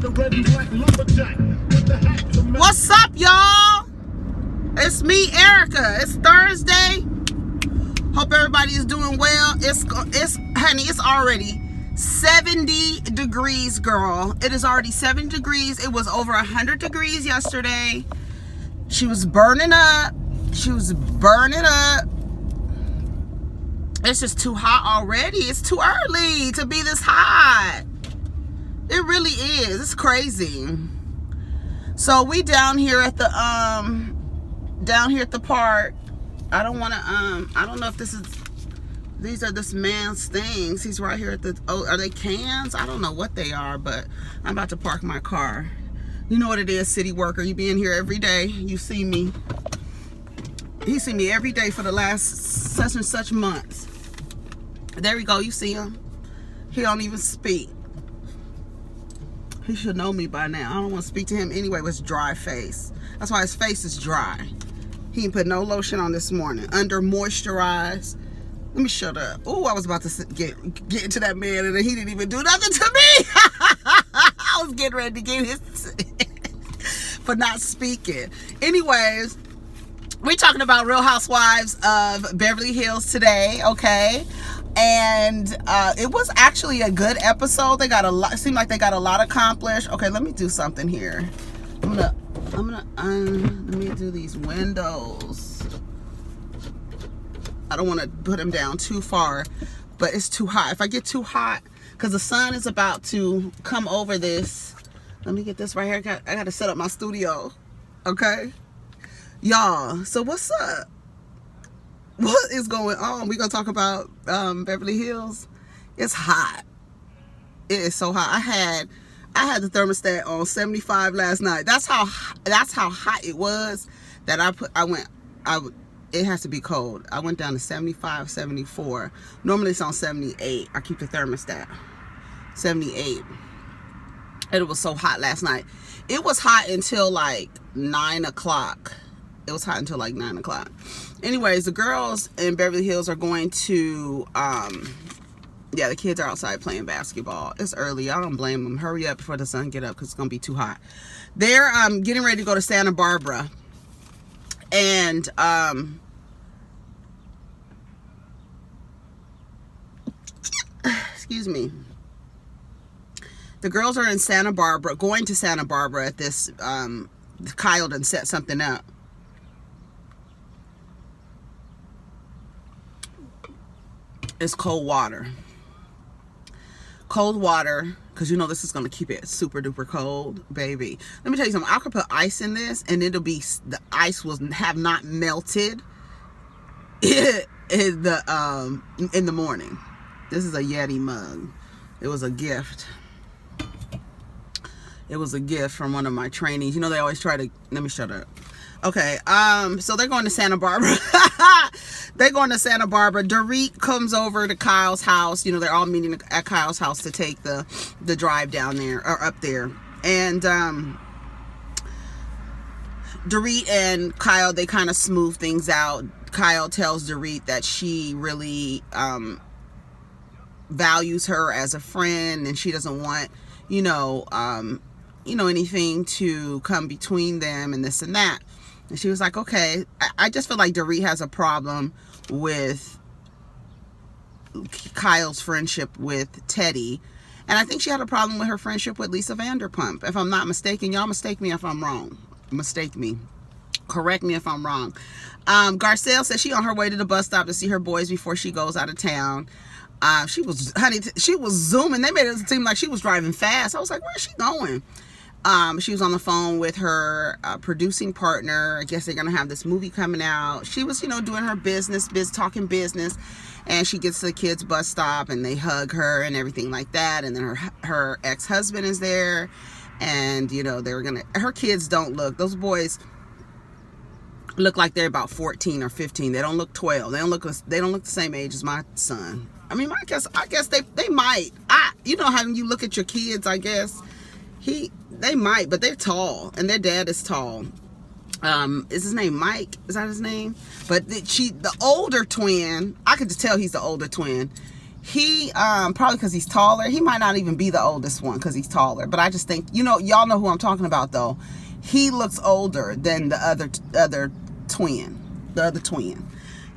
What's up, y'all? It's me, Erica. It's Thursday. Hope everybody is doing well. Honey, it's already 70 degrees, girl. It is already 70 degrees. It was over 100 degrees yesterday. She was burning up. It's just too hot already. It's too early to be this hot. It really is. It's crazy. So we down here at the park. I don't want to I don't know if these are this man's things. He's right here at the, are they cans? I don't know what they are, but I'm about to park my car. You know what it is, city worker. You be in here every day. You see me. He see me every day for the last such and such months. There we go. You see him. He don't even speak. He should know me by now. I don't want to speak to him anyway with his dry face. That's why his face is dry. He ain't put no lotion on this morning. Under moisturized. Let me shut up. Oh, I was about to get into that man and he didn't even do nothing to me. I was getting ready to get his for not speaking. Anyways, we're talking about Real Housewives of Beverly Hills today, okay? And it was actually a good episode. They got a lot. It seemed like they got a lot accomplished. Okay, let me do something here. Let me do these windows. I don't want to put them down too far, but it's too hot. If I get too hot, because the sun is about to come over this. Let me get this right here. I got to set up my studio, okay? Y'all, so what's up? What is going on? We're going to talk about Beverly Hills. It's hot. It is so hot. I had the thermostat on 75 last night. That's how hot it was that it has to be cold. I went down to 75, 74. Normally it's on 78. I keep the thermostat 78. And it was so hot last night. It was hot until like 9 o'clock. It was hot until like 9 o'clock. Anyways, the girls in Beverly Hills are going to, yeah, the kids are outside playing basketball. It's early. I don't blame them. Hurry up before the sun get up because it's going to be too hot. They're getting ready to go to Santa Barbara. And, excuse me. The girls are in Santa Barbara, going to Santa Barbara at this, Kyle done set something up. It's cold water. Cold water, because you know this is going to keep it super duper cold, baby. Let me tell you something. I could put ice in this and it'll be, the ice will have not melted in the morning. This is a Yeti mug. It was a gift. It was a gift from one of my trainees. You know, they always try to, let me shut up. Okay, so they're going to Santa Barbara. They're going to Santa Barbara. Dorit comes over to Kyle's house. You know, they're all meeting at Kyle's house to take the drive down there, or up there. And Dorit and Kyle, they kind of smooth things out. Kyle tells Dorit that she really values her as a friend, and she doesn't want, anything to come between them and this and that. And she was like, okay. I just feel like Dorit has a problem with Kyle's friendship with Teddy. And I think she had a problem with her friendship with Lisa Vanderpump. If I'm not mistaken, y'all mistake me if I'm wrong. Mistake me. Correct me if I'm wrong. Garcelle said she on her way to the bus stop to see her boys before she goes out of town. She was zooming. They made it seem like she was driving fast. I was like, where is she going? She was on the phone with her producing partner. I guess they're going to have this movie coming out. She was, doing her talking business. And she gets to the kids' bus stop and they hug her and everything like that. And then her ex-husband is there. And, her kids don't look, those boys look like they're about 14 or 15. They don't look 12. They don't look the same age as my son. I mean, I guess they might. How you look at your kids, I guess. They might, but they're tall, and their dad is tall. Is his name Mike? Is that his name? But the older twin, I could just tell he's the older twin. He probably because he's taller. He might not even be the oldest one because he's taller. But I just think, y'all know who I'm talking about though. He looks older than the other twin. The other twin.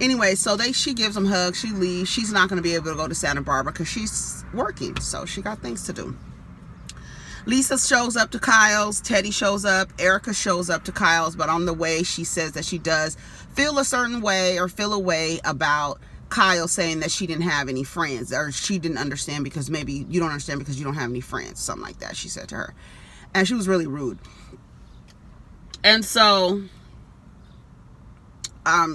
Anyway, so she gives him hugs. She leaves. She's not going to be able to go to Santa Barbara because she's working. So she got things to do. Lisa shows up to Kyle's. Teddy shows up. Erica shows up to Kyle's. But on the way, she says that she does feel a certain way or feel a way about Kyle saying that she didn't have any friends, or she didn't understand because maybe you don't understand because you don't have any friends, something like that, she said to her. And she was really rude. And so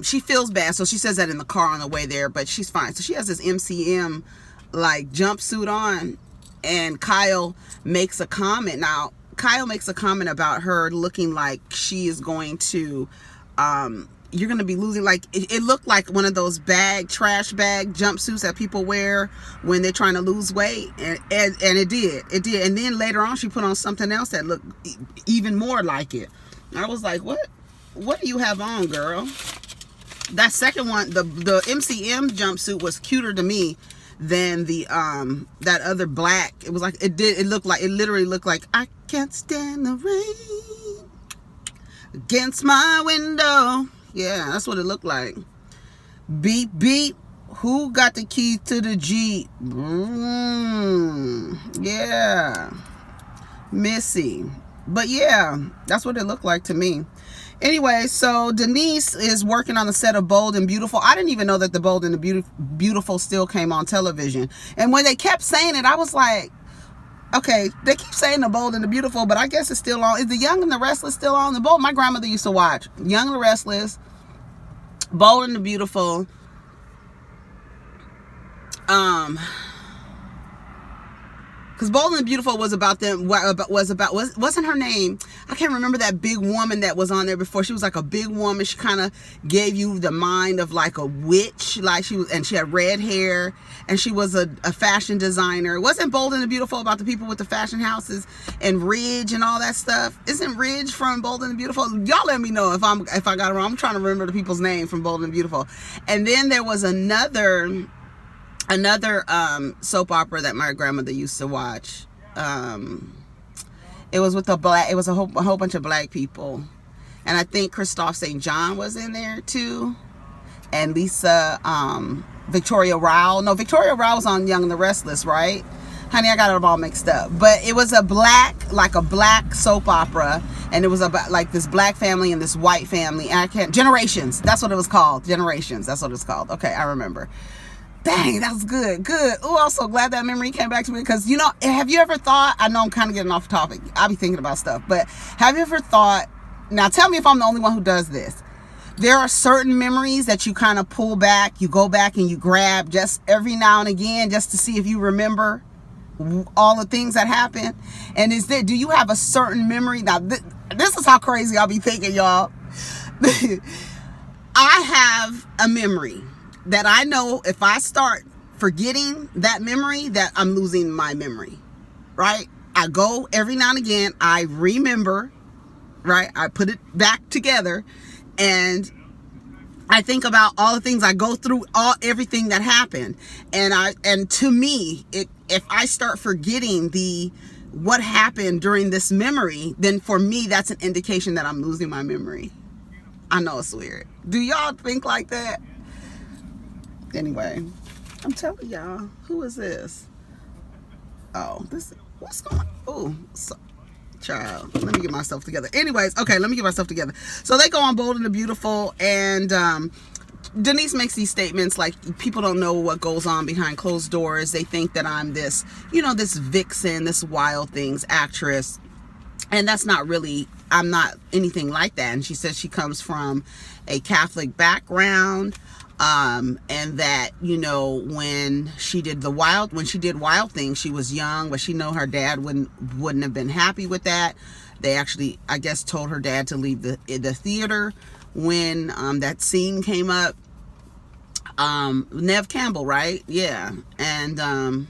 she feels bad, so she says that in the car on the way there, but she's fine. So she has this MCM like jumpsuit on, and Kyle makes a comment. Now Kyle makes a comment about her looking like she is going to you're going to be losing, like it looked like one of those trash bag jumpsuits that people wear when they're trying to lose weight, and it did. And then later on she put on something else that looked even more like it. I was like, what do you have on, girl? That second one, the MCM jumpsuit, was cuter to me than the that other black. It was like it literally looked like I can't stand the rain against my window. Yeah, that's what it looked like. Beep, beep. Who got the keys to the Jeep? Yeah. Missy. But yeah, that's what it looked like to me. Anyway, so Denise is working on the set of Bold and Beautiful. I didn't even know that the Bold and the Beautiful still came on television. And when they kept saying it, I was like, okay, they keep saying the Bold and the Beautiful, but I guess it's still on. Is the Young and the Restless still on? The Bold, my grandmother used to watch Young and the Restless, Bold and the Beautiful. Because Bold and the Beautiful was about them. Wasn't her name? I can't remember that big woman that was on there before. She was like a big woman. She kind of gave you the mind of like a witch. Like she was, and she had red hair, and she was a fashion designer. Wasn't Bold and the Beautiful about the people with the fashion houses and Ridge and all that stuff? Isn't Ridge from Bold and the Beautiful? Y'all let me know if I got it wrong. I'm trying to remember the people's name from Bold and the Beautiful. And then there was another soap opera that my grandmother used to watch. It was with a whole bunch of black people, and I think Christophe St. John was in there too, and Lisa Victoria Rao. No, Victoria Rao was on Young and the Restless, right? Honey, I got it all mixed up. But it was a black soap opera, and it was about like this black family and this white family. And Generations. That's what it was called. Generations. That's what it's called. Okay, I remember. Dang, that was good. Oh, I'm so glad that memory came back to me, because have you ever thought, I know I'm kind of getting off topic, I'll be thinking about stuff, but have you ever thought, now tell me if I'm the only one who does this, there are certain memories that you kind of pull back, you go back and you grab just every now and again just to see if you remember all the things that happened? And do you have a certain memory? Now this is how crazy I'll be thinking, y'all. I have a memory that I know if I start forgetting that memory, that I'm losing my memory, right? I go every now and again, I remember, right? I put it back together, and I think about all the things I go through, everything that happened. And to me, if I start forgetting what happened during this memory, then for me, that's an indication that I'm losing my memory. I know it's weird. Do y'all think like that? Anyway, I'm telling y'all, who is this? Oh, what's going on? Oh, child, let me get myself together. Anyways, okay, let me get myself together. So they go on Bold and the Beautiful, and Denise makes these statements like, people don't know what goes on behind closed doors. They think that I'm this, this vixen, this Wild Things actress. And that's not really, I'm not anything like that. And she says she comes from a Catholic background. And that, when she did Wild Things, she was young, but she know her dad wouldn't have been happy with that. They actually, I guess, told her dad to leave the theater when, that scene came up. Neve Campbell, right? Yeah. And,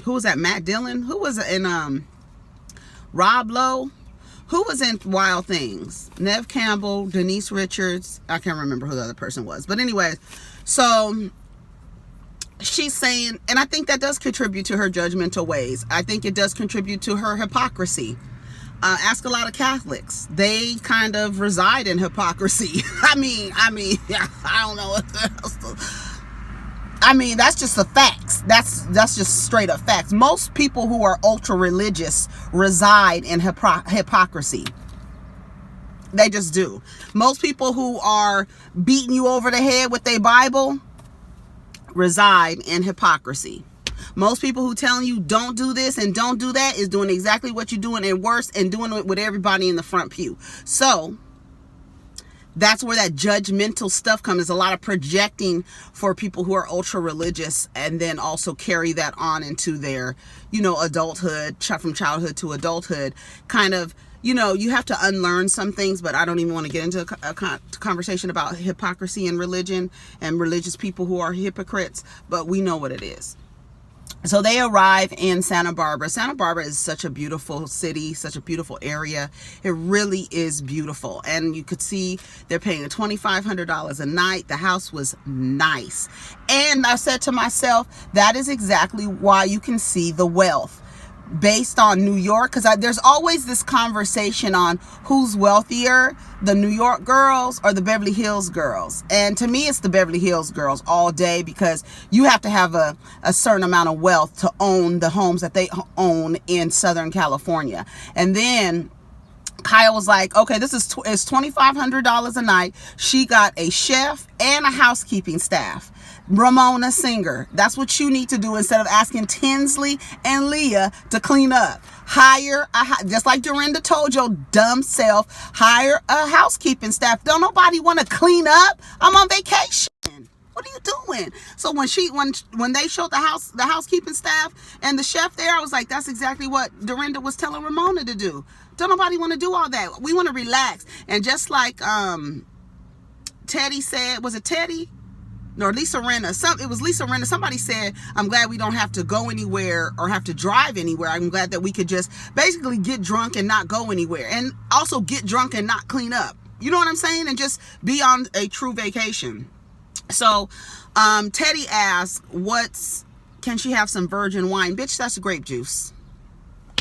who was that? Matt Dillon? Who was in, Rob Lowe? Who was in Wild Things? Neve Campbell, Denise Richards. I can't remember who the other person was. But anyway, so she's saying, and I think that does contribute to her judgmental ways. I think it does contribute to her hypocrisy. Ask a lot of Catholics. They kind of reside in hypocrisy. I mean, I don't know what else to, I mean, that's just the facts. That's just straight up facts. Most people who are ultra religious reside in hypocrisy. They just do. Most people who are beating you over the head with their Bible reside in hypocrisy. Most people who telling you don't do this and don't do that is doing exactly what you're doing and worse, and doing it with everybody in the front pew. So that's where that judgmental stuff comes. There's a lot of projecting for people who are ultra religious, and then also carry that on into their, adulthood, from childhood to adulthood. Kind of, you have to unlearn some things, but I don't even want to get into a conversation about hypocrisy in religion and religious people who are hypocrites, but we know what it is. So they arrive in Santa Barbara. Santa Barbara is such a beautiful city, such a beautiful area. It really is beautiful. And you could see they're paying $2,500 a night. The house was nice. And I said to myself, that is exactly why you can see the wealth based on New York, because there's always this conversation on who's wealthier, the New York girls or the Beverly Hills girls. And to me, it's the Beverly Hills girls all day, because you have to have a certain amount of wealth to own the homes that they own in Southern California. And then Kyle was like, okay, this is $2,500 a night. She got a chef and a housekeeping staff. Ramona Singer. That's what you need to do instead of asking Tinsley and Leah to clean up. Hire just like Dorinda told your dumb self, hire a housekeeping staff. Don't nobody want to clean up. I'm on vacation. What are you doing? So when they showed the housekeeping staff and the chef there, I was like, that's exactly what Dorinda was telling Ramona to do. Don't nobody want to do all that. We want to relax. And just like Teddy said, was it Teddy? No, Lisa Rinna. It was Lisa Rinna. Somebody said, I'm glad we don't have to go anywhere or have to drive anywhere. I'm glad that we could just basically get drunk and not go anywhere. And also get drunk and not clean up. You know what I'm saying? And just be on a true vacation. So Teddy asked, can she have some virgin wine? Bitch, that's grape juice.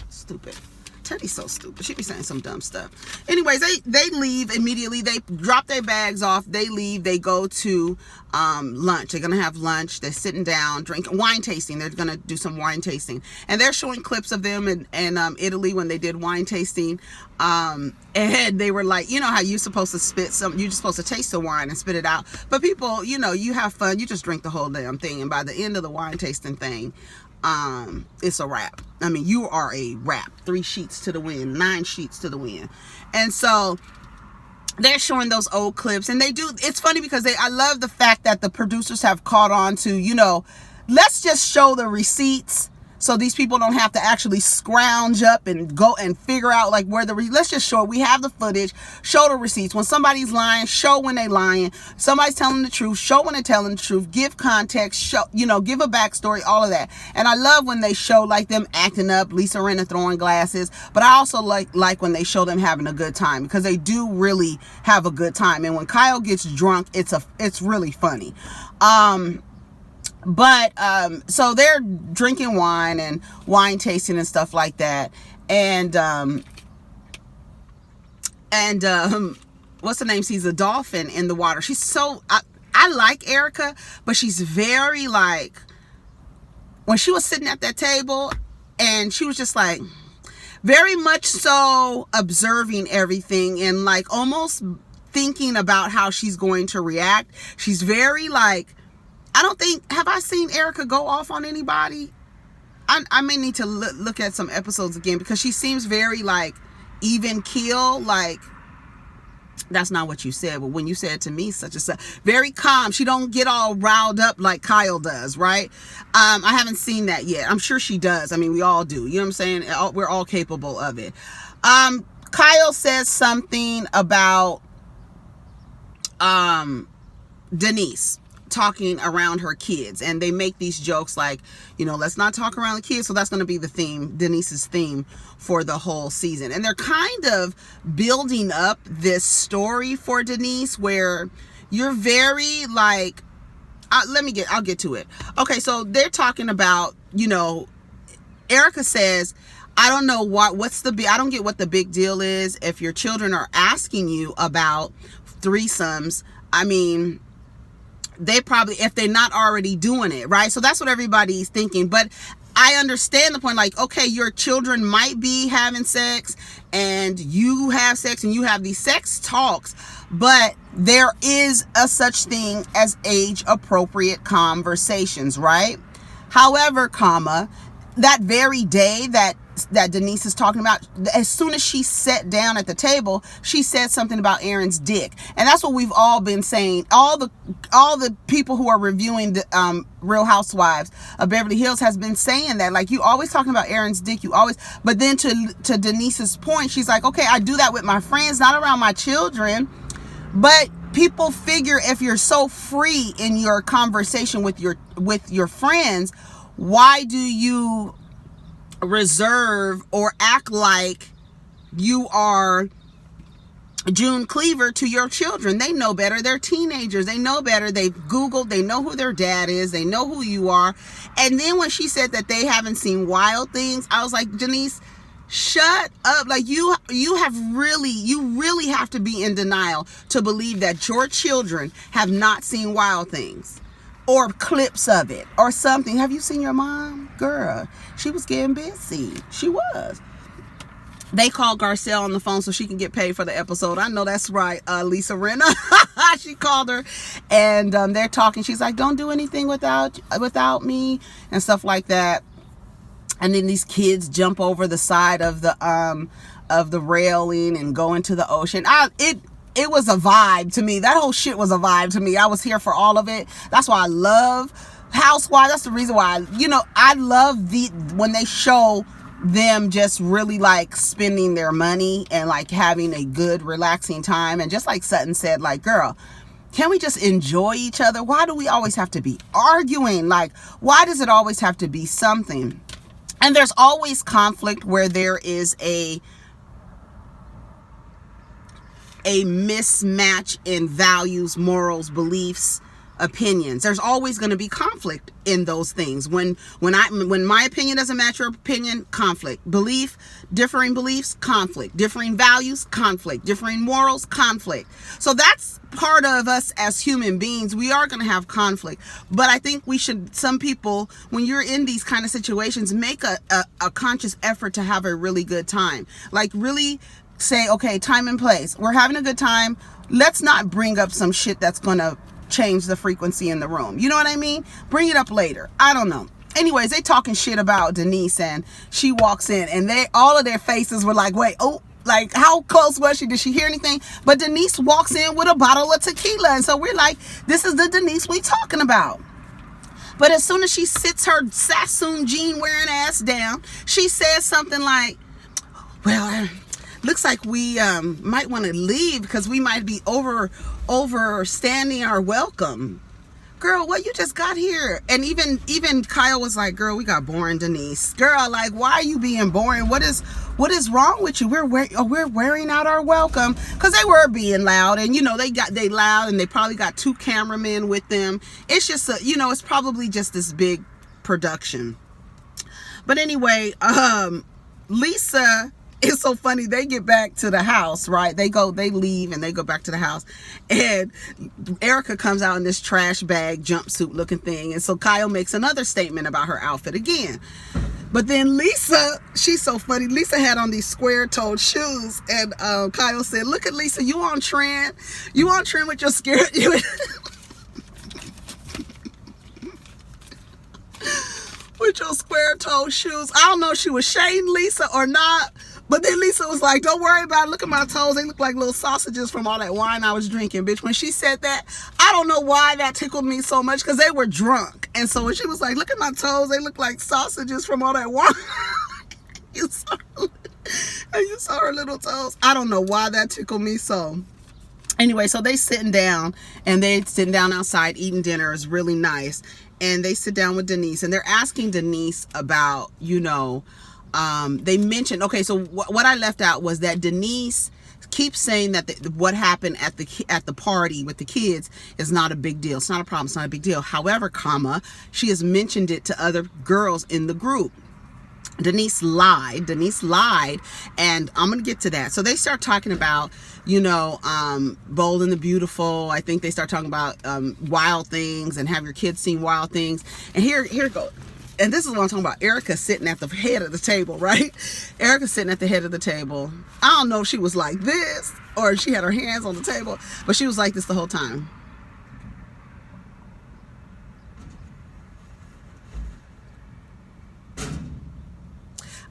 Stupid. Teddy's so stupid. She be saying some dumb stuff. Anyways, they leave immediately. They drop their bags off. They leave. They go to lunch. They're going to have lunch. They're sitting down, drinking, wine tasting. They're going to do some wine tasting. And they're showing clips of them in Italy when they did wine tasting. And they were like, you know how you're supposed to you're just supposed to taste the wine and spit it out. But people, you have fun. You just drink the whole damn thing. And by the end of the wine tasting thing, it's a wrap. I mean, you are a wrap. 3 sheets to the wind, 9 sheets to the wind. And so they're showing those old clips, and it's funny because I love the fact that the producers have caught on to, let's just show the receipts so these people don't have to actually scrounge up and go and figure out like where let's just show it. We have the footage, show the receipts. When somebody's lying, show when they lying. Somebody's telling the truth, show when they're telling the truth. Give context, show, give a backstory, all of that. And I love when they show like them acting up, Lisa Rinna throwing glasses. But I also like when they show them having a good time, because they do really have a good time. And when Kyle gets drunk, it's really funny. But so they're drinking wine and wine tasting and stuff like that. And what's her name? Sees a dolphin in the water. She's so I like Erica, but she's very like, when she was sitting at that table and she was just like very much so observing everything and like almost thinking about how she's going to react. She's very like, have I seen Erica go off on anybody? I may need to look at some episodes again, because she seems very like even keel, like that's not what you said, but when you said to me such and such, very calm. She don't get all riled up like Kyle does, right? I haven't seen that yet. I'm sure she does. I mean, we all do. You know what I'm saying? We're all capable of it. Kyle says something about Denise talking around her kids, and they make these jokes like, let's not talk around the kids. So that's going to be the theme, Denise's theme for the whole season. And they're kind of building up this story for Denise where you're very like I'll get to it. Okay, so they're talking about, Erica says, I don't know I don't get what the big deal is if your children are asking you about threesomes. I mean, they probably, if they're not already doing it, right? So that's what everybody's thinking. But I understand the point, like, okay, your children might be having sex and you have sex and you have these sex talks, but there is a such thing as age appropriate conversations, right? However, that very day that Denise is talking about, as soon as she sat down at the table, she said something about Aaron's dick. And that's what we've all been saying. All the people who are reviewing the Real Housewives of Beverly Hills has been saying that, like, you always talking about Aaron's dick, but then to Denise's point, she's like, okay, I do that with my friends, not around my children. But people figure if you're so free in your conversation with your friends, why do you reserve or act like you are June Cleaver to your children? They know better. They're teenagers. They know better. They've Googled. They know who their dad is. They know who you are. And then when she said that they haven't seen wild things, I was like, Denise, shut up. Like, you really have to be in denial to believe that your children have not seen wild things or clips of it or something. Have you seen your mom? Girl, she was getting busy. She was. They called Garcelle on the phone so she can get paid for the episode. I know that's right, Lisa Rinna. She called her, and they're talking. She's like, don't do anything without me and stuff like that. And then these kids jump over the side of the railing and go into the ocean. It was a vibe to me. That whole shit was a vibe to me. I was here for all of it. That's why I love Housewives. That's the reason why, I love when they show them just really like spending their money and like having a good relaxing time. And just like Sutton said, like, girl, can we just enjoy each other? Why do we always have to be arguing? Like, why does it always have to be something? And there's always conflict where there is a mismatch in values, morals, beliefs, opinions. There's always going to be conflict in those things. When my opinion doesn't match your opinion, conflict. Differing beliefs, conflict. Differing values, conflict. Differing morals, conflict. So that's part of us as human beings. We are going to have conflict. But I think some people, when you're in these kind of situations, make a conscious effort to have a really good time. Like, really say, okay, time and place. We're having a good time. Let's not bring up some shit that's going to change the frequency in the room. You know what I mean? Bring it up later. I don't know. Anyways, they talking shit about Denise, and she walks in, and all of their faces were like, wait, oh, like, how close was she? Did she hear anything? But Denise walks in with a bottle of tequila, and so we're like, this is the Denise we talking about. But as soon as she sits her Sassoon jean wearing ass down, she says something like, well, looks like we might want to leave because we might be overstanding our welcome. Girl, what, you just got here? And even Kyle was like, girl, we got boring, Denise. Girl, like, why are you being boring? What is wrong with you? We're wearing out our welcome. Because they were being loud, and they loud, and they probably got 2 cameramen with them. It's just it's probably just this big production. But anyway, Lisa, it's so funny. They get back to the house, right? They leave and they go back to the house. And Erica comes out in this trash bag jumpsuit looking thing. And so Kyle makes another statement about her outfit again. But then Lisa, she's so funny. Lisa had on these square-toed shoes. And Kyle said, look at Lisa, you on trend. You on trend with your with your square-toed shoes. I don't know if she was shading Lisa or not. But then Lisa was like, don't worry about it. Look at my toes. They look like little sausages from all that wine I was drinking, bitch. When she said that, I don't know why that tickled me so much, because they were drunk. And so when she was like, look at my toes. They look like sausages from all that wine. You saw her little toes. I don't know why that tickled me so. Anyway, so they sitting down, and they sitting down outside eating dinner. It's really nice. And they sit down with Denise, and they're asking Denise about, they mentioned, okay, so what I left out was that Denise keeps saying that what happened at the party with the kids is not a big deal. It's not a problem. It's not a big deal. However, she has mentioned it to other girls in the group. Denise lied, and I'm gonna get to that. So they start talking about, Bold and the Beautiful. I think they start talking about Wild Things and have your kids seen Wild Things. And here it goes. And this is what I'm talking about. Erica sitting at the head of the table, right? Erica sitting at the head of the table. I don't know if she was like this or she had her hands on the table, but she was like this the whole time.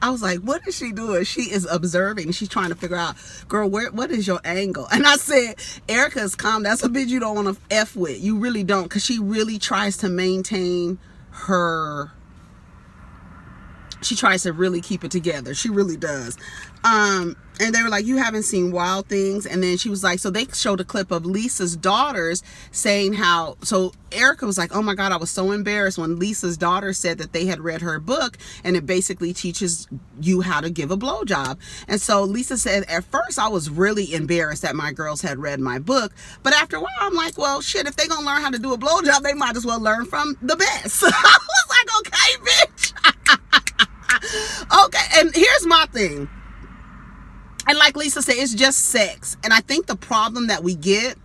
I was like, what is she doing? She is observing. She's trying to figure out, girl, what is your angle? And I said, Erica's calm. That's a bitch you don't want to F with. You really don't, because she really tries to maintain her. She tries to really keep it together. She really does. And they were like, you haven't seen Wild Things. And then she was like, so they showed a clip of Lisa's daughters saying how, so Erica was like, oh my God, I was so embarrassed when Lisa's daughter said that they had read her book and it basically teaches you how to give a blowjob. And so Lisa said, at first I was really embarrassed that my girls had read my book. But after a while, I'm like, well, shit, if they're going to learn how to do a blowjob, they might as well learn from the best. I was like, okay, bitch. Okay. And here's my thing. And like Lisa said, it's just sex. And I think the problem that we get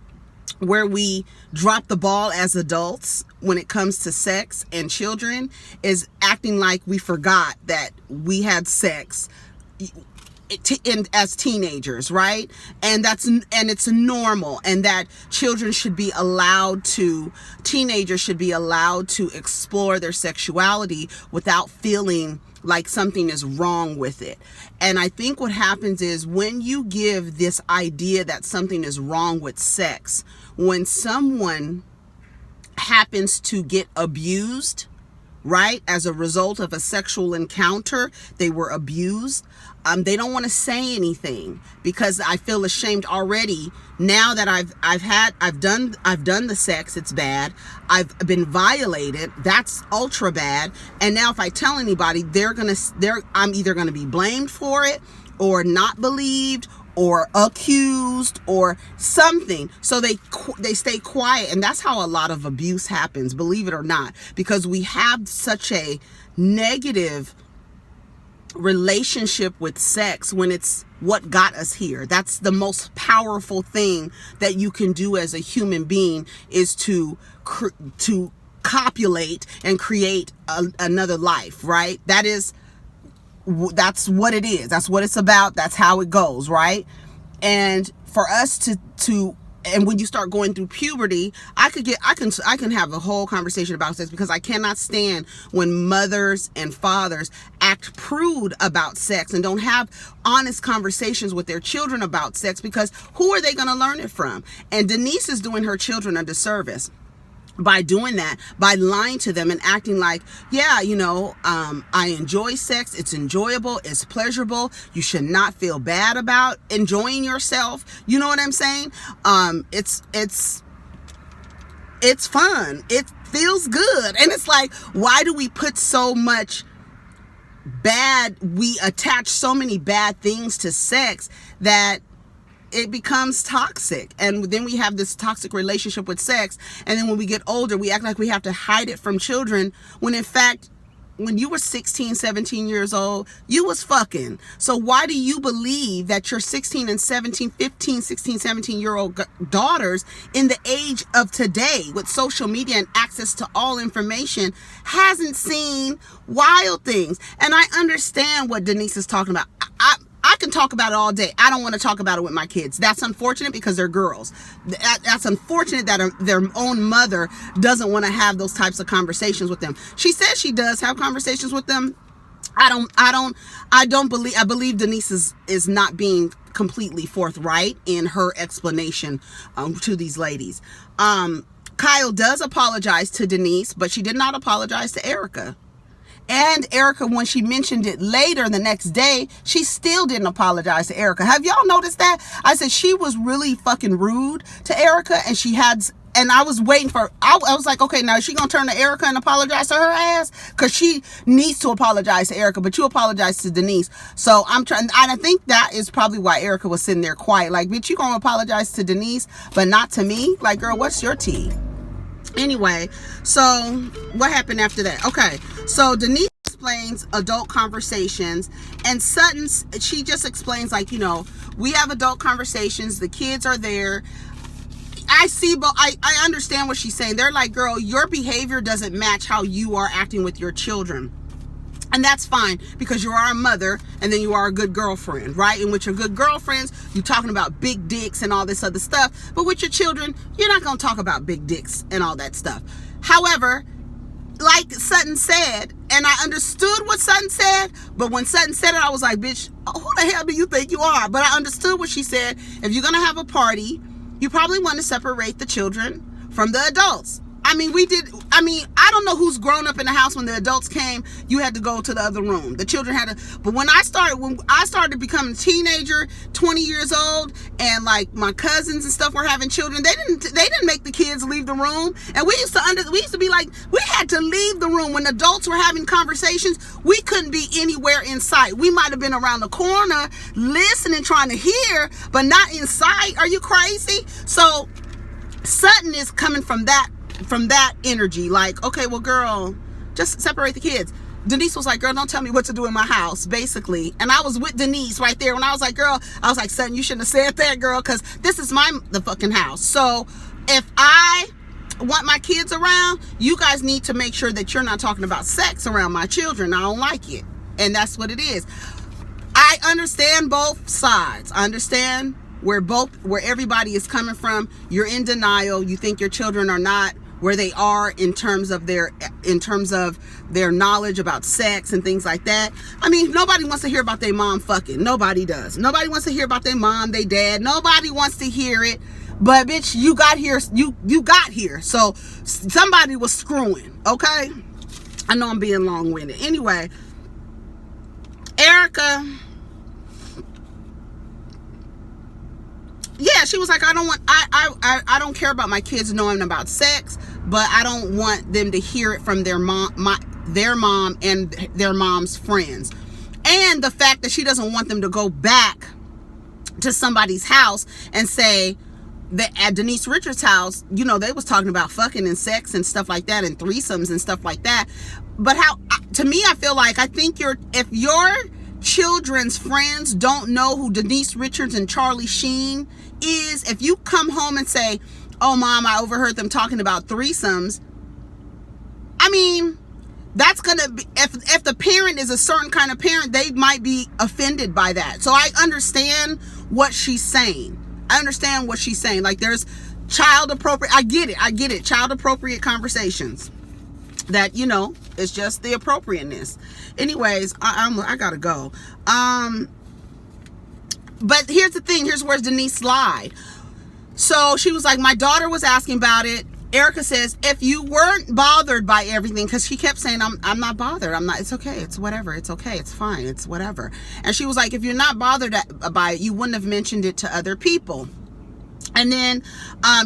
where we drop the ball as adults when it comes to sex and children is acting like we forgot that we had sex as teenagers, right? And it's normal, and that teenagers should be allowed to explore their sexuality without feeling like something is wrong with it. And I think what happens is when you give this idea that something is wrong with sex, when someone happens to get abused, right, as a result of a sexual encounter, they were abused, they don't want to say anything because I feel ashamed already. Now that I've done the sex, it's bad. I've been violated, that's ultra bad. And now if I tell anybody, I'm either gonna be blamed for it or not believed or accused or something. So they stay quiet, and that's how a lot of abuse happens, believe it or not, because we have such a negative relationship with sex when it's what got us here. That's the most powerful thing that you can do as a human being, is to copulate and create another life, right? That's what it is. That's what it's about. That's how it goes, right? And for us to and when you start going through puberty, I can have a whole conversation about sex, because I cannot stand when mothers and fathers act prude about sex and don't have honest conversations with their children about sex, because who are they going to learn it from? And Denise is doing her children a disservice by doing that, by lying to them and acting like, yeah, I enjoy sex. It's enjoyable. It's pleasurable. You should not feel bad about enjoying yourself. You know what I'm saying? It's fun. It feels good. And it's like, why do we put so much we attach so many bad things to sex that it becomes toxic? And then we have this toxic relationship with sex, and then when we get older, we act like we have to hide it from children, when in fact, when you were 16, 17 years old, you was fucking. So why do you believe that your 16 and 17, 15, 16, 17-year-old daughters in the age of today with social media and access to all information hasn't seen Wild Things? And I understand what Denise is talking about. I can talk about it all day. I don't want to talk about it with my kids. That's unfortunate because they're girls. That's unfortunate that their own mother doesn't want to have those types of conversations with them. She says she does have conversations with them. I believe Denise is not being completely forthright in her explanation to these ladies. Kyle does apologize to Denise, but she did not apologize to Erica. And Erica, when she mentioned it later the next day, she still didn't apologize to Erica. Have y'all noticed that? I said she was really fucking rude to Erica, and she had And I was waiting for, I was like, okay, now is she going to turn to Erica and apologize to her ass? Because she needs to apologize to Erica, but you apologize to Denise. So I'm trying, and I think that is probably why Erica was sitting there quiet. Like, bitch, you going to apologize to Denise, but not to me? Like, girl, what's your tea? Anyway, so what happened after that? Okay, so Denise explains adult conversations, and Sutton, she just explains, like, you know, we have adult conversations, the kids are there. I see, but I understand what she's saying. They're like, girl, your behavior doesn't match how you are acting with your children. And that's fine, because you are a mother, and then you are a good girlfriend, right? And with your good girlfriends, you're talking about big dicks and all this other stuff. But with your children, you're not going to talk about big dicks and all that stuff. However, like Sutton said, and I understood what Sutton said, but when Sutton said it, I was like, bitch, who the hell do you think you are? But I understood what she said. If you're going to have a party, you probably want to separate the children from the adults. I mean, I don't know who's grown up in the house. When the adults came, you had to go to the other room. The children had to, but when I started becoming a teenager, 20 years old, and like my cousins and stuff were having children, they didn't make the kids leave the room. And we used to be like, we had to leave the room when adults were having conversations. We couldn't be anywhere in sight. We might have been around the corner listening, trying to hear, but not in sight. Are you crazy? So Sutton is coming from that energy, like, okay, well, girl, just separate the kids. Denise was like, girl, don't tell me what to do in my house, basically. And I was with Denise right there when I was like, girl, I was like, Sutton, you shouldn't have said that, girl, because this is the fucking house. So if I want my kids around, you guys need to make sure that you're not talking about sex around my children. I don't like it. And that's what it is. I understand both sides. I understand where everybody is coming from. You're in denial. You think your children are not where they are in terms of their knowledge about sex and things like that. I mean, nobody wants to hear about their mom fucking. Nobody does. Nobody wants to hear about their mom, their dad. Nobody wants to hear it. But bitch, you got here. You got here. So somebody was screwing. Okay. I know I'm being long-winded. Anyway, Erica. Yeah, she was like, I don't care about my kids knowing about sex, but I don't want them to hear it from their mom and their mom's friends. And the fact that she doesn't want them to go back to somebody's house and say that at Denise Richards' house, you know, they was talking about fucking and sex and stuff like that and threesomes and stuff like that. But to me, I feel like, I think if your children's friends don't know who Denise Richards and Charlie Sheen is, if you come home and say, oh, mom, I overheard them talking about threesomes, I mean, that's gonna be, if the parent is a certain kind of parent, they might be offended by that. So I understand what she's saying. Like, there's child appropriate, I get it, child appropriate conversations that, you know, it's just the appropriateness. Anyways, I gotta go. But here's the thing. Here's where Denise lied. So she was like, my daughter was asking about it. Erica says, if you weren't bothered by everything, because she kept saying, I'm not bothered. I'm not. It's okay. It's whatever. It's okay. It's fine. It's whatever. And she was like, if you're not bothered by it, you wouldn't have mentioned it to other people. And then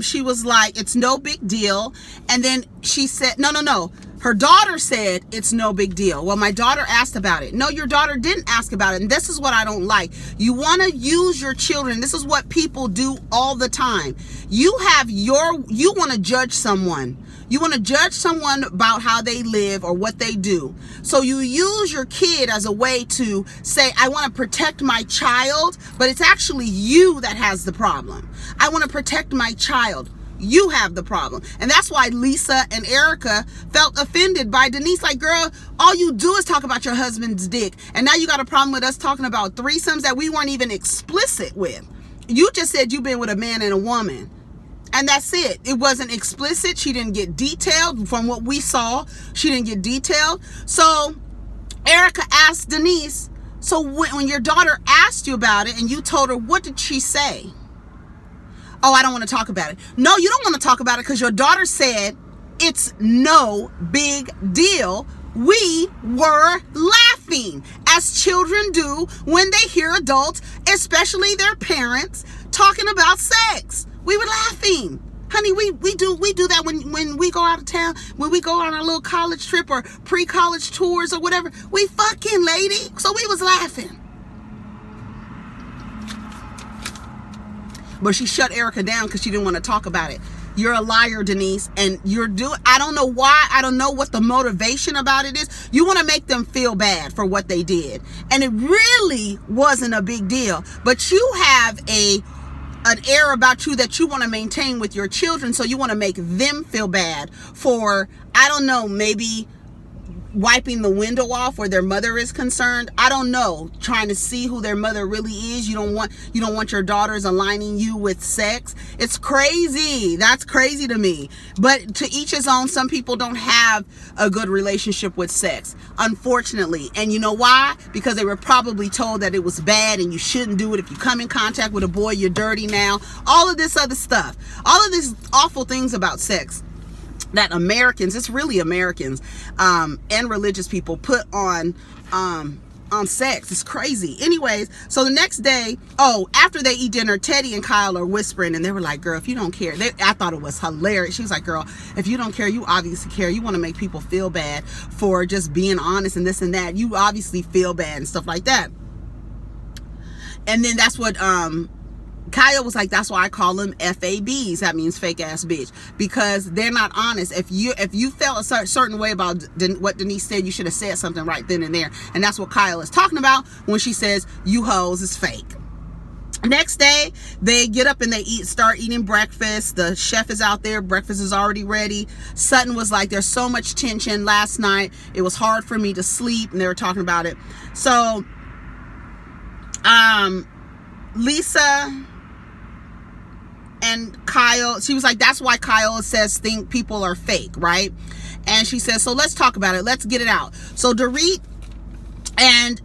she was like, it's no big deal. And then she said, no. Her daughter said it's no big deal. Well, my daughter asked about it. No, your daughter didn't ask about it. And this is what I don't like. You want to use your children. This is what people do all the time. You want to judge someone. You want to judge someone about how they live or what they do. So you use your kid as a way to say, I want to protect my child, but it's actually you that has the problem. I want to protect my child. You have the problem. And that's why Lisa and Erica felt offended by Denise. Like, girl, all you do is talk about your husband's dick. And now you got a problem with us talking about threesomes that we weren't even explicit with. You just said you've been with a man and a woman. And that's it. It wasn't explicit. She didn't get detailed. From what we saw, she didn't get detailed. So Erica asked Denise, so when your daughter asked you about it and you told her, what did she say? Oh, I don't want to talk about it. No, you don't want to talk about it because your daughter said it's no big deal. We were laughing, as children do when they hear adults, especially their parents, talking about sex. We were laughing. Honey, we do that when we go out of town, when we go on our little college trip or pre-college tours or whatever. We fucking, lady. So we was laughing. But she shut Erica down because she didn't want to talk about it. You're a liar, Denise, and I don't know why. I don't know what the motivation about it is. You want to make them feel bad for what they did. And it really wasn't a big deal. But you have an air about you that you want to maintain with your children, so you want to make them feel bad for, I don't know, maybe wiping the window off where their mother is concerned. I don't know, trying to see who their mother really is. You don't want your daughters aligning you with sex. It's crazy. That's crazy to me. But to each his own. Some people don't have a good relationship with sex, unfortunately. And you know why? Because they were probably told that it was bad and you shouldn't do it. If you come in contact with a boy, you're dirty now. All of this other stuff. All of these awful things about sex that Americans, it's really Americans, and religious people put on sex. It's crazy. Anyways, so the next day, after they eat dinner, Teddy and Kyle are whispering, and they were like, girl, if you don't care, I thought it was hilarious. She was like, girl, if you don't care, you obviously care. You want to make people feel bad for just being honest and this and that. You obviously feel bad and stuff like that. And then that's what, Kyle was like, that's why I call them FABs. That means fake ass bitch, because they're not honest. If you felt a certain way about what Denise said, you should have said something right then and there. And that's what Kyle is talking about when she says you hoes is fake. Next day, they get up and they start eating breakfast. The chef is out there. Breakfast is already ready. Sutton was like, there's so much tension last night. It was hard for me to sleep. And they were talking about it. So, Lisa and Kyle, she was like, that's why Kyle says think people are fake, right? And she says, so let's talk about it. Let's get it out. So Dorit and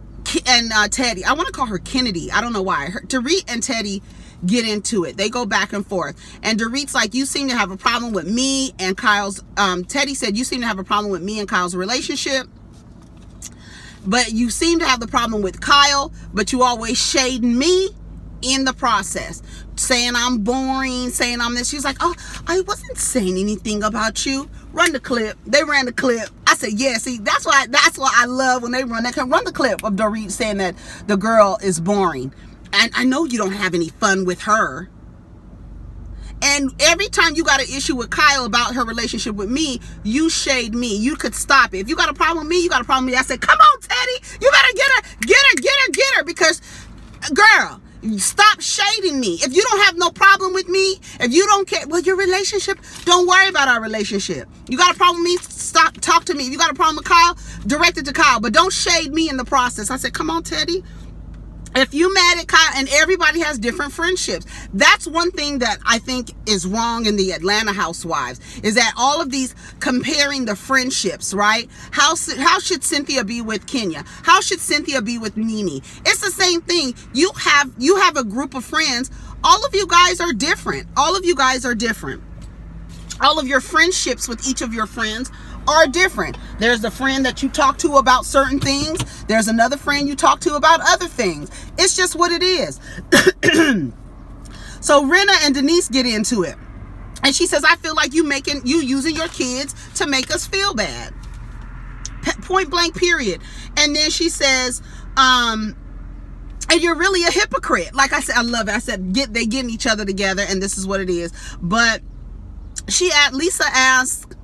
Teddy, I want to call her Kennedy. I don't know why. Dorit and Teddy get into it. They go back and forth. And Dorit's like, you seem to have a problem with me and Kyle's, Teddy said, you seem to have a problem with me and Kyle's relationship. But you seem to have the problem with Kyle, but you always shading me in the process, saying I'm boring, saying I'm this. She's like, oh, I wasn't saying anything about you. Run the clip. They ran the clip. I said, yeah, see, that's why I love when they run that. Run the clip of Dorit saying that the girl is boring. And I know you don't have any fun with her. And every time you got an issue with Kyle about her relationship with me, you shade me. You could stop it. If you got a problem with me, you got a problem with me. I said, come on, Teddy. You better get her. Because, girl, stop shading me. If you don't have no problem with me, if you don't care, well, your relationship, don't worry about our relationship. You got a problem with me, stop, talk to me. If you got a problem with Kyle, direct it to Kyle. But don't shade me in the process. I said, come on, Teddy. If you mad at Kyle, and everybody has different friendships. That's one thing that I think is wrong in the Atlanta Housewives, is that all of these comparing the friendships, right? How should Cynthia be with Kenya? How should Cynthia be with Nene? It's the same thing. You have a group of friends. All of you guys are different. All of you guys are different. All of your friendships with each of your friends are different. There's the friend that you talk to about certain things. There's another friend you talk to about other things. It's just what it is. So Rinna and Denise get into it. And she says, I feel like you using your kids to make us feel bad. Point blank, period. And then she says, and you're really a hypocrite. Like I said, I love it. I said, they getting each other together, and this is what it is. But Lisa asked,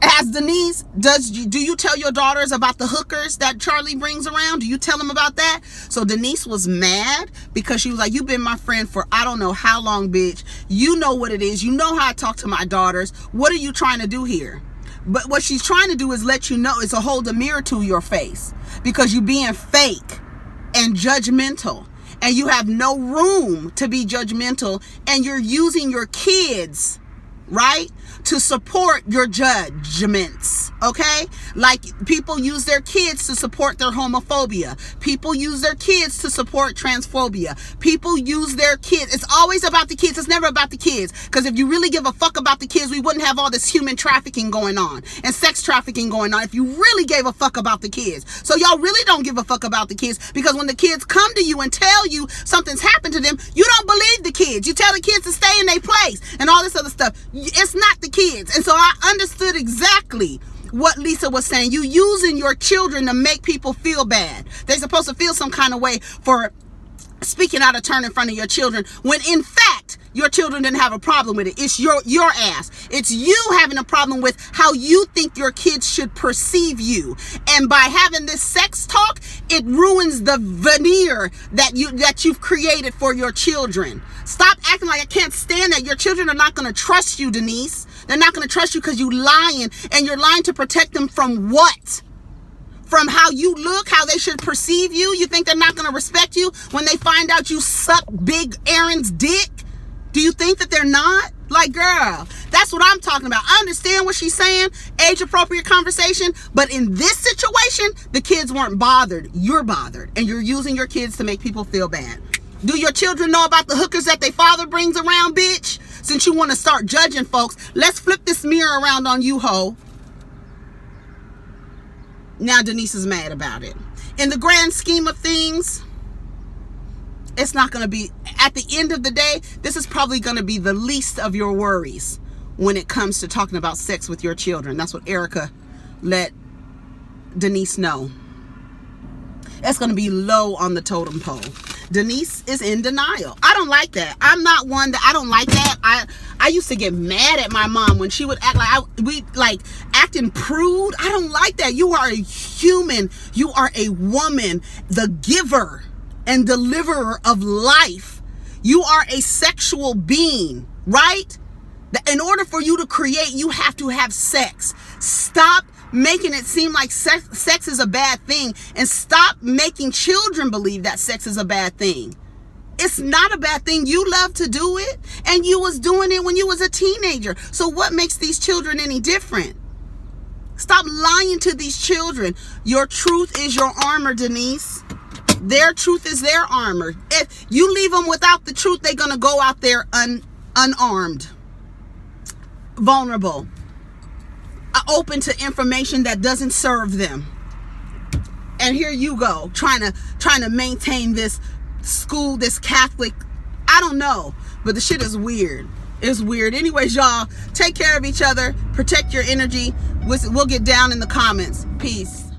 as Denise, do you tell your daughters about the hookers that Charlie brings around? Do you tell them about that? So Denise was mad because she was like, you've been my friend for I don't know how long, bitch. You know what it is. You know how I talk to my daughters. What are you trying to do here? But what she's trying to do is let you know, is to hold a mirror to your face, because you're being fake and judgmental, and you have no room to be judgmental, and you're using your kids right? To support your judgments, okay? Like people use their kids to support their homophobia. People use their kids to support transphobia. People use their kids. It's always about the kids. It's never about the kids. Because if you really give a fuck about the kids, we wouldn't have all this human trafficking going on and sex trafficking going on if you really gave a fuck about the kids. So y'all really don't give a fuck about the kids, because when the kids come to you and tell you something's happened to them, you don't believe the kids. You tell the kids to stay in their place and all this other stuff. It's not the kids. And so I understood exactly what Lisa was saying. You using your children to make people feel bad. They're supposed to feel some kind of way for speaking out of turn in front of your children, when in fact your children didn't have a problem with it. It's your ass. It's you having a problem with how you think your kids should perceive you. And by having this sex talk, it ruins the veneer that you've created for your children. Stop acting like I can't stand that. Your children are not going to trust you, Denise. They're not going to trust you because you lying, and you're lying to protect them from what? From how you look, how they should perceive you? You think they're not going to respect you when they find out you suck Big Aaron's dick? Do you think that they're not? Like, girl, that's what I'm talking about. I understand what she's saying, age-appropriate conversation, but in this situation, the kids weren't bothered. You're bothered, and you're using your kids to make people feel bad. Do your children know about the hookers that their father brings around, bitch? Since you want to start judging folks, let's flip this mirror around on you, ho. Now Denise is mad about it. In the grand scheme of things, it's not going to be, at the end of the day, this is probably going to be the least of your worries when it comes to talking about sex with your children. That's what Erica let Denise know. That's going to be low on the totem pole. Denise is in denial. I don't like that. I'm not one that, I don't like that. I used to get mad at my mom when she would act like acting prude. I don't like that. You are a human. You are a woman, the giver and deliverer of life. You are a sexual being, right? In order for you to create, you have to have sex. Stop making it seem like sex is a bad thing, and stop making children believe that sex is a bad thing. It's not a bad thing. You love to do it, and you was doing it when you was a teenager. So what makes these children any different? Stop lying to these children. Your truth is your armor, Denise. Their truth is their armor. If you leave them without the truth, they're gonna go out there unarmed, vulnerable, open to information that doesn't serve them. And here you go, trying to maintain this school, this Catholic, I don't know, but the shit is weird. It's weird. Anyways, y'all, take care of each other, protect your energy. We'll get down in the comments. Peace.